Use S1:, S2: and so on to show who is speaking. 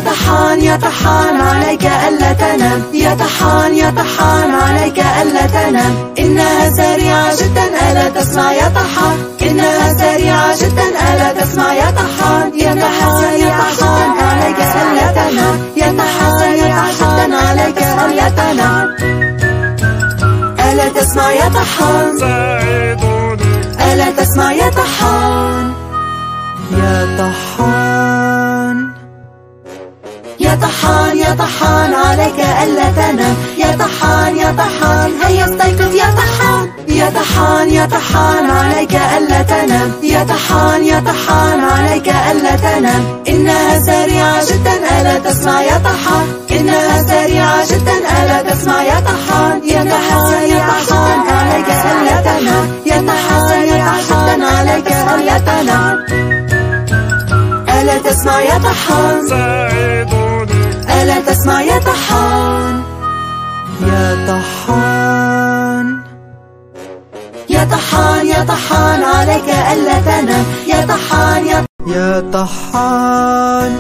S1: يا طحان يا طحان عليك ألا تنام، يا طحان يا طحان عليك ألا تنام، إنها سريعة جدا ألا تسمع يا طحان، إنها سريعة جدا ألا تسمع يا طحان، يا طحان يا طحان عليك ألا تنام، يا طحان يا طحان عليك ألا تنام، ألا تسمع يا طحان، ألا تسمع يا طحان، يا طحان يا طحان يا طحان عليك ألا تنام، يا طحان يا طحان هيا استيقظ يا طحان، يا طحان يا طحان عليك ألا تنام، يا طحان يا طحان عليك ألا تنام، إنها سريعة جدا ألا تسمع يا طحان، إنها سريعة جدا ألا تسمع يا طحان، يا طحان يا طحان عليك ألا تنام، يا طحان يا طحان عليك ألا تنام، ألا تسمع يا طحان، ألا تسمع يا طحان، يا طحان يا طحان يا طحان عليك ألا تنام، يا طحان يا طحان